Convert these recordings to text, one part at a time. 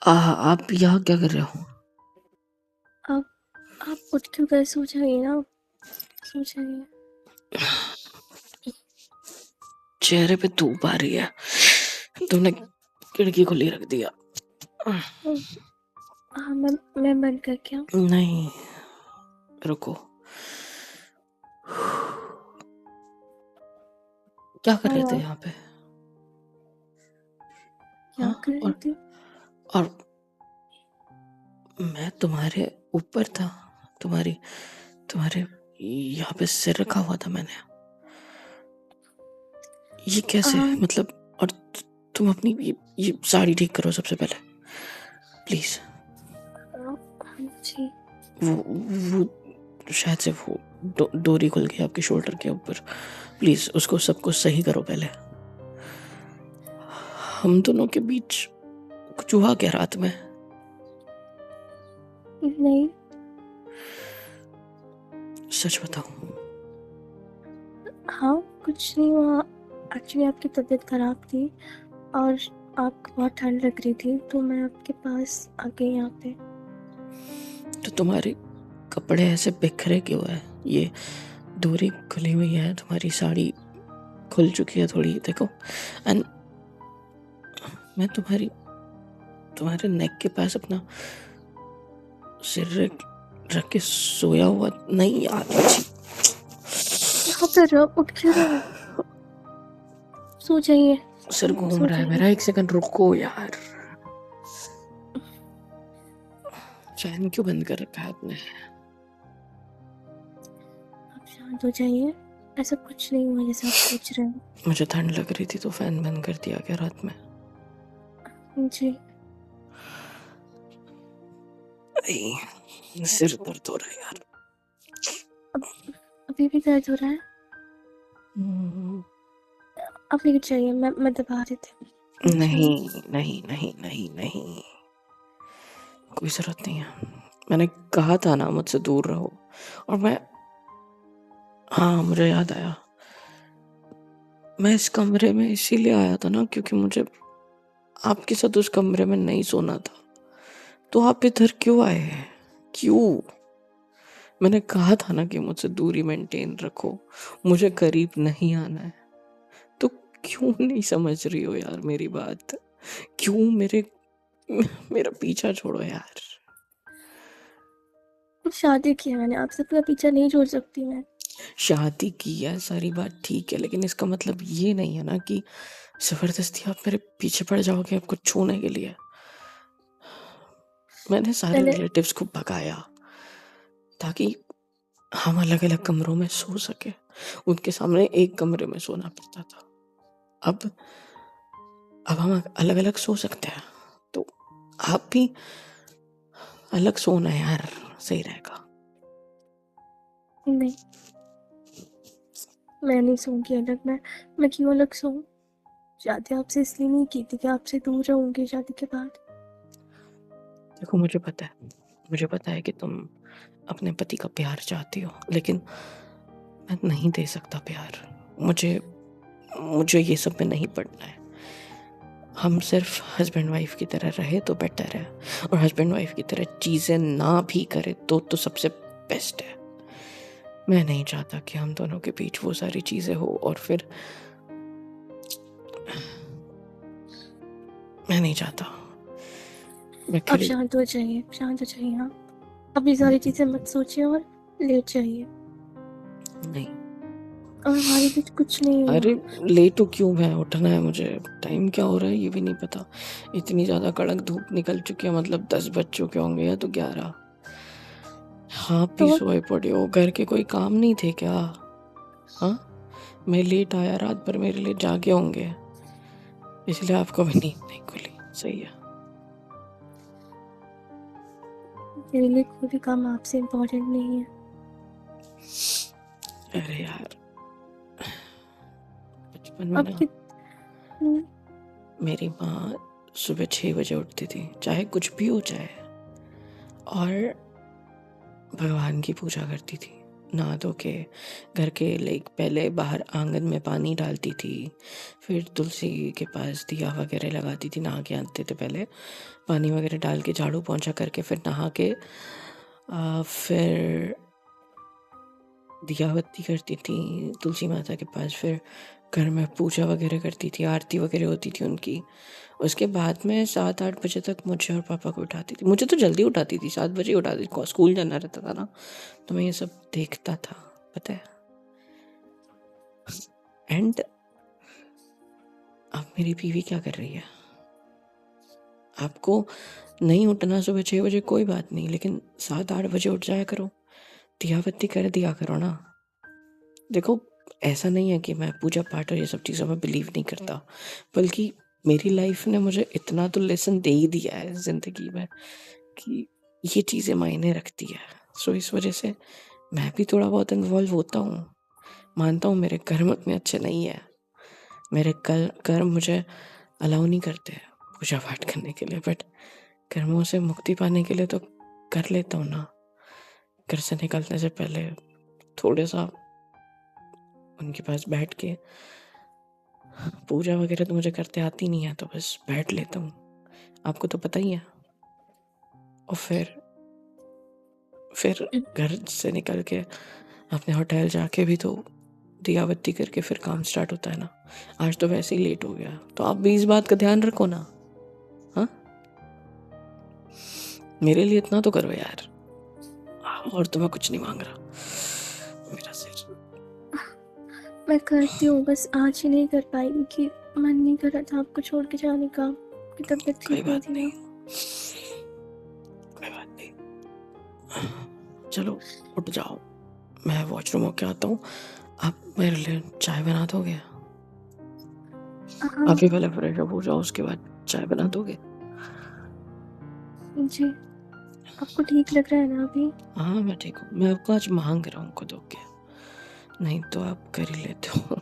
आप यहाँ क्या कर रहे हो? आप आप उठ क्यों गए? सो जाइए ना, सो जाइए। चेहरे पे धूप आ रही है, तुमने खिड़की खुली रख दिया। हाँ, मैं बंद कर क्या? नहीं, रुको। क्या कर हाँ, रहे थे हाँ, यहाँ पे? क्या हाँ, कर रही थी? और मैं तुम्हारे ऊपर था, तुम्हारी तुम्हारे यहाँ पे सिर रखा हुआ था मैंने। ये कैसे, हाँ, मतलब? और तुम अपनी ये साड़ी ठीक करो सबसे पहले, प्लीज। हाँ जी। वो शायद से वो डोरी खुल गई आपके शोल्डर के ऊपर। प्लीज उसको सबको सही करो पहले। हम दोनों के बीच कुछ हुआ क्या रात में? नहीं, सच बताओ। हाँ, कुछ नहीं हुआ। एक्चुअली आपकी तबीयत खराब थी और आपको बहुत ठंड लग रही थी, तो मैं आपके पास आ गई यहाँ पे। तो तुम्हारे कपड़े ऐसे बिखरे क्यों है? ये डोरी खुली हुई है, तुम्हारी साड़ी खुल चुकी है थोड़ी, देखो। एंड मैं तुम्हारे नेक के पास अपना सिर रख के सोया हुआ नहीं यार। यहाँ पे रहो, उठ क्यों रहे हैं? सो जाइए, सिर घूम सो रहा है जाइए। मेरा, एक सेकंड रुको यार। फैन क्यों बंद कर रखा है आपने? आप शांत हो जाइए। ऐसा कुछ नहीं हुआ जैसा आप सोच रहे हैं। मुझे ठंड लग रही थी तो फैन बंद कर दिया क्या रात में? जी। सिर दर्द हो रहा है यार। अब अभी भी दर्द हो रहा है? अब लेट जाइए, मैं दबा रही थी। लेट नहीं जाइए। नहीं नहीं नहीं नहीं, कोई जरूरत नहीं है। मैंने कहा था ना मुझसे दूर रहो। और हाँ, मुझे याद आया। मैं इस कमरे में इसीलिए आया था ना क्योंकि मुझे आपके साथ उस कमरे में नहीं सोना था। तो आप इधर क्यों आए हैं? क्यों? मैंने कहा था ना कि मुझसे दूरी मेंटेन रखो, मुझे करीब नहीं आना है। तो क्यों नहीं समझ रही हो यार मेरी बात? क्यों मेरा पीछा छोड़ो यार। शादी की है मैंने, आपसे अपना पीछा नहीं छोड़ सकती मैं। शादी की है, सारी बात ठीक है, लेकिन इसका मतलब ये नहीं है ना कि जबरदस्ती आप मेरे पीछे पड़ जाओगे आपको छूने के लिए। मैंने सारे मैंने रिलेटिव्स को भगाया ताकि हम अलग अलग कमरों में सो सके। उनके सामने एक कमरे में सोना पड़ता था। अब अब हम अलग अलग सो सकते हैं, तो आप भी अलग सोना यार, सही रहेगा। नहीं, मैं नहीं सोऊंगी अलग। मैं क्यों अलग सोऊं? शादी आपसे इसलिए नहीं की थी कि आपसे दूर रहूंगी शादी के बाद। देखो, मुझे पता है कि तुम अपने पति का प्यार चाहती हो, लेकिन मैं नहीं दे सकता प्यार। मुझे मुझे ये सब में नहीं पड़ना है। हम सिर्फ हस्बैंड वाइफ की तरह रहे तो बेटर है, और हस्बैंड वाइफ की तरह चीजें ना भी करे तो सबसे बेस्ट है। मैं नहीं चाहता कि हम दोनों के बीच वो सारी चीजें हो और फिर मैं नहीं चाहता। मैं आप खिल शांत हो जाइए, शांत हो जाइए। आप अभी सारी चीजें मत सोचिए और लेट जाइए। नहीं। और हमारे बीच कुछ नहीं हुआ। अरे, लेट तो क्यों है, उठना है मुझे। टाइम क्या हो रहा है ये भी नहीं पता। इतनी ज्यादा कड़क धूप निकल चुकी है, मतलब 10 बज चुके होंगे या तो 11। हाँ, भी तो सोए पड़े हो, घर के कोई काम नहीं थे क्या? हाँ, मैं लेट आया, रात भर मेरे लिए जागे होंगे, इसलिए आपको भी नींद नहीं खुली। सही है। मेरे लिए कोई भी काम आपसे इम्पोर्टेंट नहीं है। अरे यार, बचपन में ना आपकी मेरी माँ सुबह 6 बजे उठती थी, चाहे कुछ भी हो जाए, और भगवान की पूजा करती थी। नहा धो के घर के लाइक पहले बाहर आंगन में पानी डालती थी, फिर तुलसी के पास दिया वगैरह लगाती थी, नहा के आते थे पहले पानी वगैरह डाल के झाड़ू पोंछा करके, फिर नहा के फिर दिया बत्ती करती थी तुलसी माता के पास, फिर घर में पूजा वगैरह करती थी, आरती वगैरह होती थी उनकी। उसके बाद में 7-8 बजे तक मुझे और पापा को उठाती थी। मुझे तो जल्दी उठाती थी, 7 बजे उठाती थी, स्कूल जाना रहता था ना, तो मैं ये सब देखता था, पता है। एंड अब मेरी बीवी क्या कर रही है? आपको नहीं उठना सुबह 6 बजे कोई बात नहीं, लेकिन 7-8 बजे उठ जाया करो, दिया बत्ती कर दिया करो ना। देखो, ऐसा नहीं है कि मैं पूजा पाठ और ये सब चीज़ों में बिलीव नहीं करता, बल्कि मेरी लाइफ ने मुझे इतना तो लेसन दे ही दिया है ज़िंदगी में कि ये चीज़ें मायने रखती है। सो इस वजह से मैं भी थोड़ा बहुत इन्वॉल्व होता हूँ। मानता हूँ मेरे कर्म उतने अच्छे नहीं है, मेरे कर्म मुझे अलाउ नहीं करते पूजा पाठ करने के लिए, बट कर्मों से मुक्ति पाने के लिए तो कर लेता हूँ ना। घर से निकलने से पहले थोड़ा सा उनके पास बैठ के, पूजा वगैरह तो मुझे करते आती नहीं है, तो बस बैठ लेता हूँ, आपको तो पता ही है। और फिर घर से निकल के अपने होटल जाके भी तो दिया बत्ती करके फिर काम स्टार्ट होता है ना। आज तो वैसे ही लेट हो गया, तो आप भी इस बात का ध्यान रखो ना। हाँ, मेरे लिए इतना तो करो यार, और तो मैं कुछ नहीं मांग रहा। मेरा सिर, मैं करती हूँ, बस आज ही नहीं कर पाई क्योंकि मन नहीं कर रहा था आपको छोड़ के जाने का। आपकी तबीयत कोई ठीक नहीं बात थी नहीं, ना। कोई बात नहीं, चलो उठ जाओ, मैं वॉशरूम होके आता हूँ। आप मेरे लिए चाय बना दोगे? हाँ आप ही पहले फ्रेश अप हो जाओ, उसके बाद चाय बना दोगे? जी, आपको ठीक लग रहा है ना अभी? हाँ मैं ठीक हूँ, मैं आपको आज मांग रहा हूँ खुद होके, नहीं तो आप कर ही लेते हो।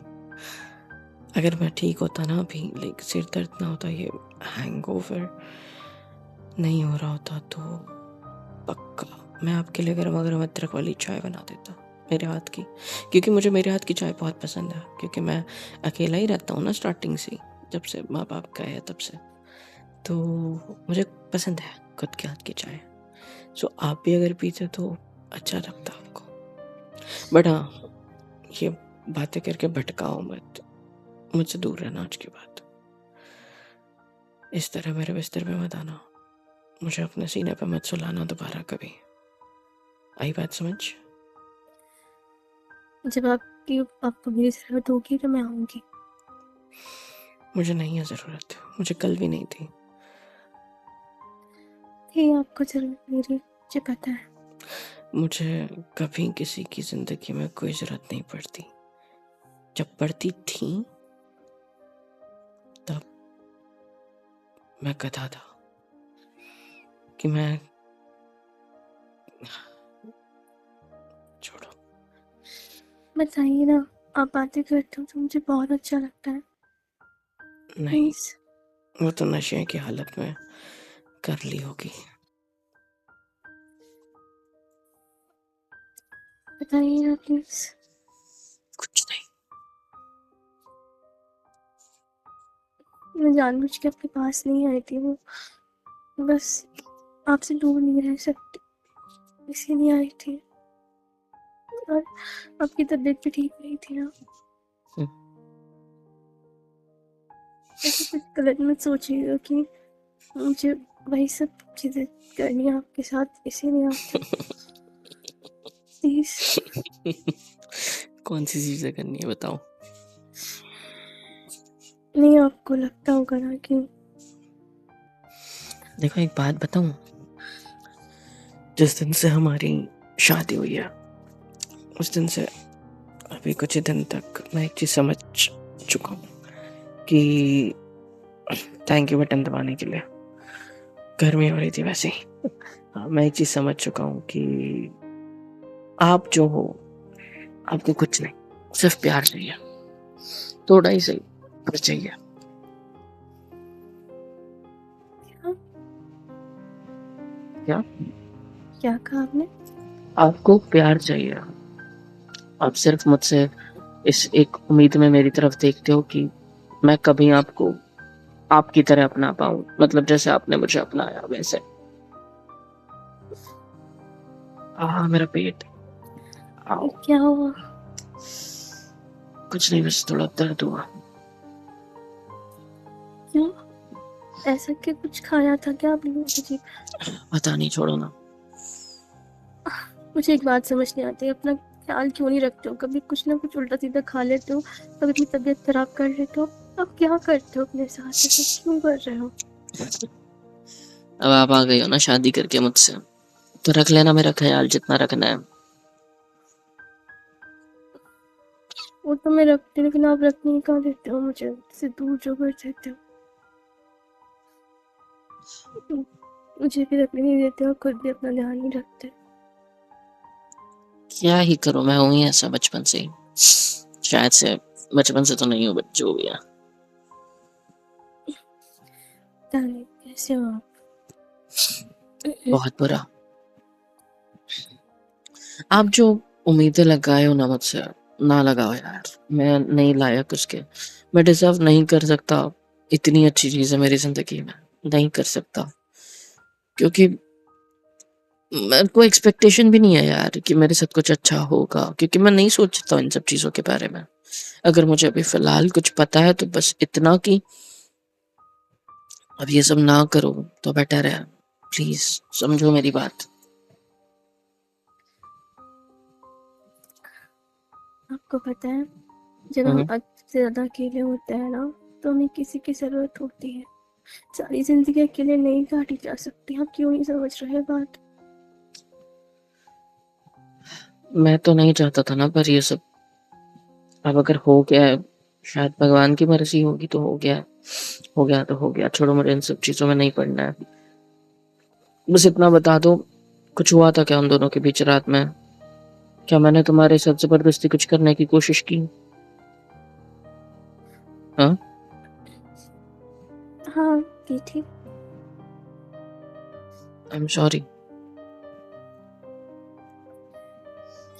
अगर मैं ठीक होता ना अभी, लाइक सिर दर्द ना होता, ये हैंगओवर नहीं हो रहा होता, तो पक्का मैं आपके लिए गर्मा गर्म अदरक वाली चाय बना देता मेरे हाथ की, क्योंकि मुझे मेरे हाथ की चाय बहुत पसंद है, क्योंकि मैं अकेला ही रहता हूँ ना स्टार्टिंग से, जब से माँ बाप का है तब से, तो मुझे पसंद है खुद के हाथ की चाय। सो आप भी अगर पीते तो अच्छा लगता आपको। बट हाँ, ये बातें करके भटकाओ मत, मुझसे दूर रहना आज के बाद। इस तरह मेरे बिस्तर पे मत आना, मुझे अपने सीने पे मत सुलाना दोबारा कभी। आई बात समझ? जब आपको मेरी ज़रूरत होगी तो मैं आऊँगी। मुझे नहीं है ज़रूरत, मुझे कल भी नहीं थी। ये आपको ज़रूरत मेरी, मुझे पता है। मुझे कभी किसी की ज़िंदगी में कोई ज़रूरत नहीं पड़ती, जब पड़ती थी तब मैं गधा था कि मैं, छोड़ो। बताइए ना, आप बातें करते हो तो मुझे बहुत अच्छा लगता है। नहीं, प्लीज़ वो तो नशे की हालत में कर ली होगी। बताइए ना प्लीज़। कुछ नहीं। मैं जानबूझ के आपके पास नहीं आई थी, वो बस आपसे दूर नहीं रह सकती इसीलिए आई थी। और आपकी तबीयत भी ठीक नहीं थी ना। ऐसे कुछ गलत मत सोचिएगा कि मुझे वही सब चीज़ें करनी है आपके साथ, इसीलिए आती हूँ। प्लीज़। कौन सी चीज़ें करनी है बताओ? नहीं, आपको लगता होगा ना कि देखो एक बात बताऊं, जिस दिन से हमारी शादी हुई है उस दिन से अभी कुछ ही दिन तक मैं एक चीज़ समझ चुका हूँ कि, थैंक यू बटन दबाने के लिए, गर्मी हो रही थी वैसे ही। हाँ, मैं एक चीज़ समझ चुका हूँ कि आप जो हो, आपको कुछ नहीं, सिर्फ प्यार चाहिए, थोड़ा ही सही पर चाहिए। क्या क्या क्या कहा आपने? आपको प्यार चाहिए, आप सिर्फ मुझसे इस एक उम्मीद में मेरी तरफ देखते हो कि मैं कभी आपको आपकी तरह अपना पाऊँ, मतलब जैसे आपने मुझे अपनाया वैसे। मेरा पेट। आओ। क्या हुआ? कुछ नहीं, बस थोड़ा दर्द हुआ। क्यों? ऐसा क्या कुछ खाया था क्या आपने मुझे? पता नहीं, छोड़ो ना। मुझे एक बात समझ नहीं आती, अपना ख्याल क्यों नहीं रखते हो? कभी कुछ ना कुछ उल्टा सीधा खा लेते हो, कभी अपनी तबीयत खराब कर लेते हो। अब क्या करते हो अपने साथ? ऐसा क्यों कर रहे हो? अब आप आ गई हो ना शादी करके मुझसे, तो रख लेना मेरा ख्याल जितना रखना है। वो तो मैं रखती हूँ, लेकिन आप रखने ही कहाँ देते हो मुझे, से दूर जो कर देते हो। मुझे भी रखने नहीं देते और खुद भी अपना ध्यान नहीं रखते। क्या ही करूं, मैं हूं ही ऐसा बचपन से ही। शायद से बचपन से तो नहीं हूँ, बट जो भी है। पता नहीं कैसे हो आप। बहुत बुरा। आप जो उम्मीदें लगाए हो ना मुझसे, ना लगाओ यार। मैं नहीं लायक उसके। मैं डिजर्व नहीं कर सकता इतनी अच्छी चीजें मेरी जिंदगी में। नहीं कर सकता, क्योंकि मेरे को एक्सपेक्टेशन भी नहीं है यार कि मेरे साथ कुछ अच्छा होगा, क्योंकि मैं नहीं सोचता इन सब चीजों के बारे में। अगर मुझे अभी फिलहाल कुछ पता है तो बस इतना कि अब ये सब ना करो तो बेटर है। प्लीज समझो मेरी बात। आपको पता है, जब हम हम्म। हद से ज्यादा अकेले होते हैं ना, तो हमें किसी की जरूरत होती है। सारी जिंदगी अकेले नहीं काटी जा सकती। आप क्यों नहीं समझ रहे बात? मैं तो नहीं चाहता था ना, पर ये सब अब अगर हो गया है, शायद भगवान की मर्जी होगी तो हो गया है। हो गया तो हो गया, छोड़ो, मुझे इन सब चीजों में नहीं पड़ना है। बस इतना बता दो, कुछ हुआ था क्या उन दोनों के बीच रात में? क्या मैंने तुम्हारे साथ जबरदस्ती कुछ करने की कोशिश की? हाँ। हाँ, की थी। I am sorry.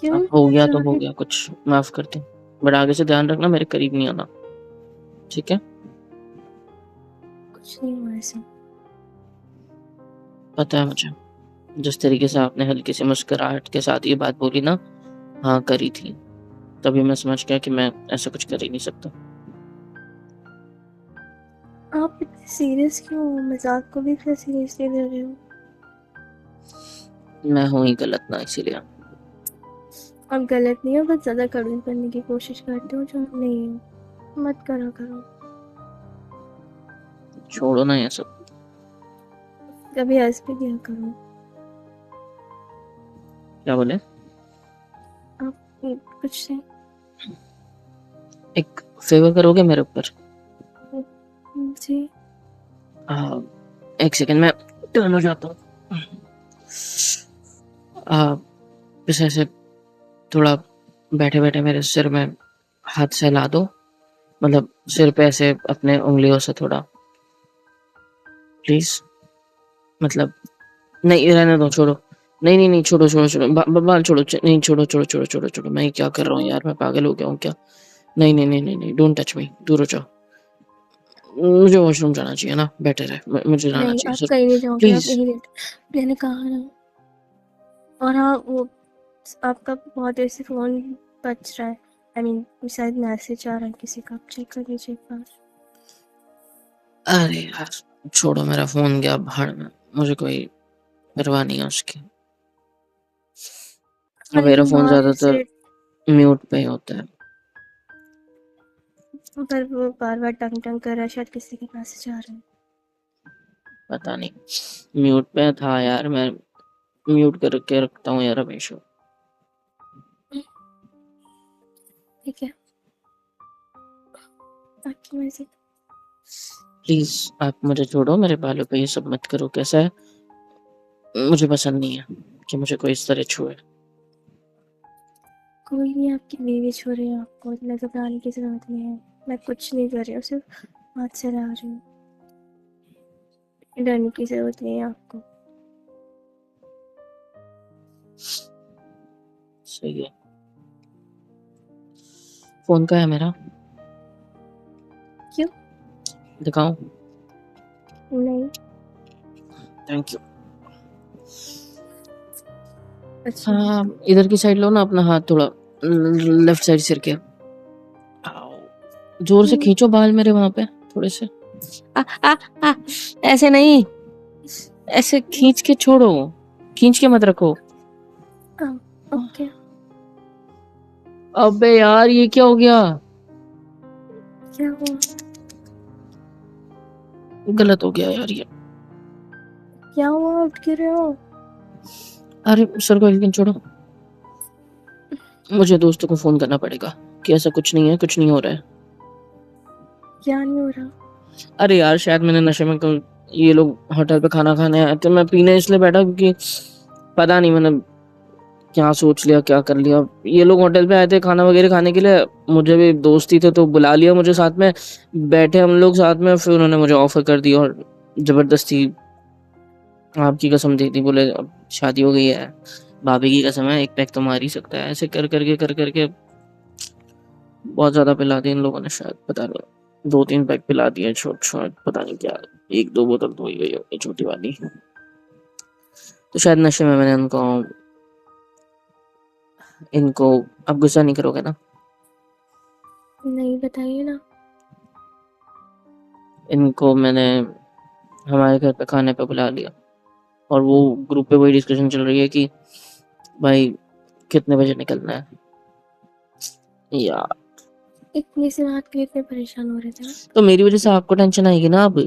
क्यों? अब हो गया तो हो सॉरी? गया, कुछ माफ कर दो। बट आगे से ध्यान रखना, मेरे करीब नहीं आना, ठीक है? कुछ नहीं हुआ ऐसा। पता है मुझे, जिस तरीके से आपने हल्की सी मुस्कुराहट के साथ ये बात बोली ना, हाँ करी थी, तभी मैं समझ गया कि मैं ऐसा कुछ कर ही नहीं सकता। आप इतने सीरियस क्यों हो? मजाक को भी इतना सीरियसली ले रहे हो? मैं हूँ ही गलत ना, इसीलिए। आप गलत नहीं हो, बस ज्यादा कड़वी करने की कोशिश करते हो जो आप नहीं हो। मत करा करो। छोड़ो ना ये सब। कभी हंस भी दिया करो। क्या बोले? आप कुछ नहीं। एक फेवर करोगे मेरे ऊपर? जी। आ, एक सेकंड, मैं टर्न हो जाता हूँ। बस ऐसे थोड़ा बैठे बैठे मेरे सिर में हाथ से ला दो, मतलब सिर पे ऐसे अपने उंगलियों से थोड़ा, प्लीज। मतलब नहीं, रहने दो, छोड़ो। नहीं नहीं नहीं, छोड़ो छोड़ो छोड़ो, बाल छोड़ो, नहीं छोड़ो छोड़ो छोड़ो छोड़ो छोड़ो। मैं क्या कर रहा हूँ क्यों? यार, मैं पागल हो गया हूँ क्या? नहीं नहीं नहीं नहीं नहीं, डोंट टच मी, दूर हो जाओ। मुझे वॉशरूम जाना चाहिए ना, बेटर है, मुझे जाना नहीं, चाहिए आप सर। कहीं नहीं जाओगे, आप प्लीज। यहीं मैंने कहा ना। और हाँ, वो आपका बहुत देर से फोन बज रहा है। आई मीन शायद मैसेज आ रहा है किसी का, आप चेक कर लीजिए एक बार। अरे यार, छोड़ो, मेरा फोन गया भाड़ में, मुझे कोई परवाह नहीं है उसकी। हाँ, अब मेरा लेकिन फोन बाहर ज्यादातर से म्यूट पे ही होता है। पर वो बार बार टंग टंग कर रहा है, शायद किसी के मैसेज आ रहे हैं। पता नहीं, म्यूट पे था यार, मैं म्यूट करके रखता हूँ यार हमेशा। ठीक है, आपकी मर्जी। प्लीज आप मुझे छोड़ो, मेरे बालों पे ये सब मत करो, कैसा है? मुझे पसंद नहीं है कि मुझे कोई इस तरह छुए। कोई नहीं, आपकी बीवी छू रही है आपको, इतना घबराने की जरूरत नहीं है। मैं कुछ नहीं कर रही हूँ, सिर्फ हाथ से ला रही हूँ। डरने की जरूरत नहीं है आपको। सही है। फोन का है मेरा, क्यों? दिखाऊं? नहीं। Thank you. अच्छा। हाँ, इधर की साइड लो ना अपना हाथ थोड़ा, लेफ्ट साइड सिर के। आओ, जोर से खींचो बाल मेरे वहां पे थोड़े से। आ, आ, आ, ऐसे नहीं, ऐसे खींच के छोड़ो, खींच के मत रखो। ओके। अबे यार ये क्या हो गया? क्या हुआ? गलत हो गया यार ये। क्या हुआ, उठ क्यों रहे हो? अरे सर को एक दिन छोड़ो, मुझे दोस्तों को फोन करना पड़ेगा कि ऐसा कुछ नहीं है, कुछ नहीं हो रहा है। क्या नहीं हो रहा? अरे यार शायद मैंने नशे में ये लोग होटल पे खाना खाने आए थे, मैं पीने इसलिए बैठा क्योंकि पता नहीं मैंने क्या सोच लिया, क्या कर लिया। ये लोग होटल पे आए थे खाना वगैरह खाने के लिए, मुझे भी दोस्ती थे तो बुला लिया मुझे साथ में, बैठे हम लोग साथ में, फिर उन्होंने मुझे ऑफर कर दिया और जबरदस्ती आपकी कसम दे दी, बोले अब शादी हो गई है, भाभी की कसम है, एक पैक तो मार ही सकता है। ऐसे कर करके बहुत ज्यादा पिला दिया इन लोगों ने, शायद पता नहीं 2-3 पैक पिला दिए, छोट छोट पता नहीं क्या, 1-2 बोतल तो ही गई होगी छोटी वाली। तो शायद नशे में मैंने इनको इनको अब गुस्सा नहीं करोगे ना? नहीं, बताइए ना। इनको मैंने हमारे घर पे खाने पे बुला लिया और वो ग्रुप पे वही डिस्कशन चल रही है कि भाई कितने बजे निकलना है। यार इतनी सी बात के लिए इतने परेशान हो रहे थे आप? तो मेरी वजह से आपको टेंशन आएगी ना। अब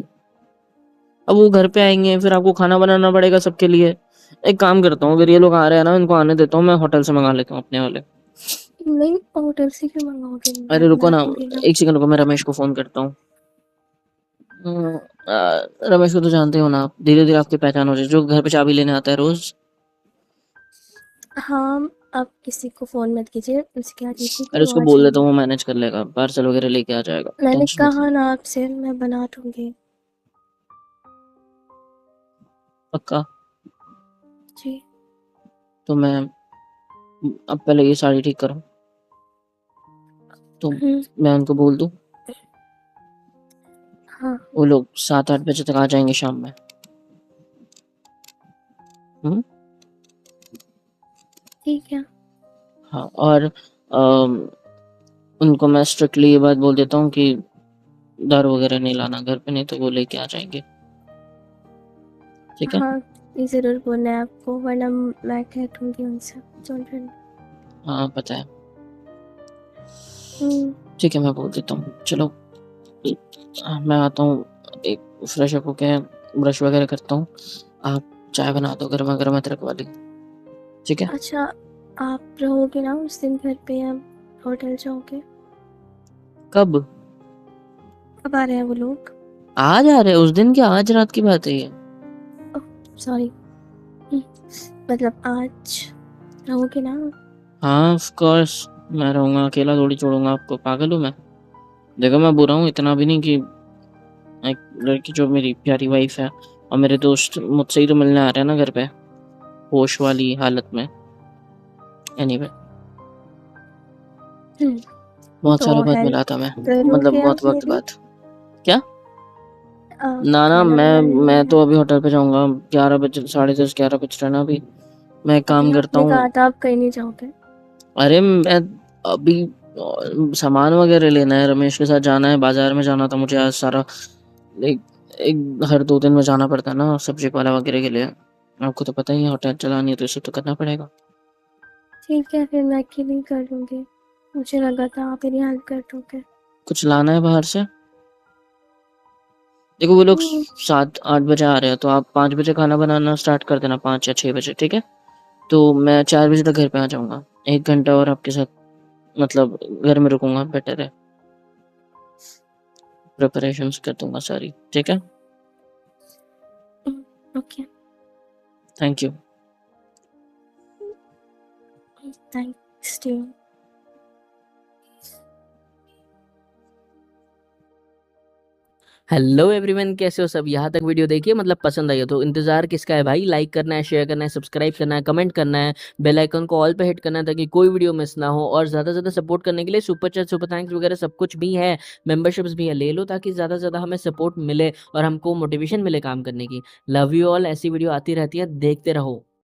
वो घर पे आएंगे, फिर आपको खाना बनाना पड़ेगा सबके लिए। एक काम करता हूँ, अगर ये लोग आ रहे हैं ना, इनको आने देता हूँ, मैं होटल से मंगा लेता हूँ अपने वाले। नहीं, होटल से क्यों मंगाओगे? अरे मैं रुको बना ना, दूंगी ना। एक सेकंड रुको, मैं रमेश को फोन करता हूँ। रमेश को तो जानते हो ना आप, धीरे धीरे आपकी पहचान हो जाए, जो घर पे चाबी लेने आता है रोज। हाँ, आप किसी को फोन मत कीजिए, उनसे कह दीजिए कि अरे वो उसको आ बोल देता हूँ, जाएंगे। वो मैनेज कर लेगा, पार्सल वगैरह लेके आ जाएगा, मैंने टेंशन मत लो। कहा ना आपसे, मैं बना दूंगी। पक्का? जी। तो मैं अब पहले ये साड़ी ठीक करूँ, तो हम्म। मैं उनको बोल दूँ, हाँ। वो लोग 7-8 बजे तक आ जाएंगे शाम में। हम्म। ठीक है। हाँ, और उनको मैं स्ट्रिक्टली ये बात बोल देता हूँ कि दारू वगैरह नहीं लाना घर पे, नहीं तो वो लेके आ जाएंगे। ठीक है? हाँ, ये ज़रूर बोलना है आपको, वरना मैं कह दूंगी उनसे। Don't worry. हाँ पता है। हम्म। ठीक है, मैं बोल देता हूँ, चलो मैं आता हूँ, एक फ्रेश अप होके ब्रश वगैरह करता हूँ, आप चाय बना दो गर्मा गर्म अदरक वाली। ठीक है? अच्छा, आप रहोगे ना उस दिन घर पे, या होटल जाओगे? कब? कब आ रहे हैं वो लोग? आज आ रहे हैं? उस दिन क्या, आज रात की बात है ये। सॉरी, मतलब आज रहोगे ना? हाँ ऑफ कोर्स, मैं रहूंगा, अकेला थोड़ी छोड़ूंगा आपको, पागल हूँ मैं? देखो मैं बुरा हूँ इतना भी नहीं कि एक लड़की जो मेरी प्यारी वाइफ है और मेरे दोस्त मुझसे ही तो मिलने आ रहे हैं ना घर पे, होश वाली हालत में। एनीवे, बहुत सालों तो बाद मिला था मैं, हेल्प मतलब करोगे बहुत आप वक्त मेरी? बाद। क्या? ना ना, खाना बनाने में मैं तो हेल्प? अभी होटल पे जाऊंगा, 11 बजे, 10:30, 11 बज रहे हैं ना अभी। मैं एक अभी काम करता आपने हूँ। कहा था आप कहीं नहीं जाओगे। अरे मैं अभी सामान वगैरह लेना है, रमेश के साथ जाना है, बाजार में जाना था मुझे आज सारा, एक एक हर 2 दिन में जाना पड़ता है ना सब्जी वाला वगैरह के लिए। आपको तो पता ही है, होटल चलानी है तो इसे तो करना पड़ेगा। ठीक है, फिर मैं अकेली कर लूँगी। मुझे लगा था आप मेरी हेल्प कर दोगे। कुछ लाना है बाहर से? देखो वो लोग हम्म। 7-8 बजे आ रहे हैं, तो आप 5 बजे खाना बनाना स्टार्ट कर देना, 5 या 6 बजे, ठीक है? तो मैं 4 बजे तक घर पे आ जाऊंगा, 1 घंटा और आपके साथ, मतलब घर में रुकूंगा, बेटर है, प्रिपरेशंस कर दूंगा सारी, ठीक है? Okay. Thank you. Thanks to you. Hello everyone, कैसे हो सब। यहाँ तक वीडियो देखिए, मतलब पसंद आई हो तो इंतजार किसका है भाई। लाइक करना है, शेयर करना है, सब्सक्राइब करना है, कमेंट करना है, बेल आइकन को ऑल पे हिट करना है ताकि कोई वीडियो मिस ना हो। और ज़्यादा से ज़्यादा सपोर्ट करने के लिए सुपर चैट, सुपर थैंक्स वगैरह सब कुछ भी है, मेंबरशिप्स भी है, ले लो ताकि ज़्यादा से ज़्यादा हमें सपोर्ट मिले और हमको मोटिवेशन मिले काम करने की। Love you all. ऐसी वीडियो आती रहती है, देखते रहो।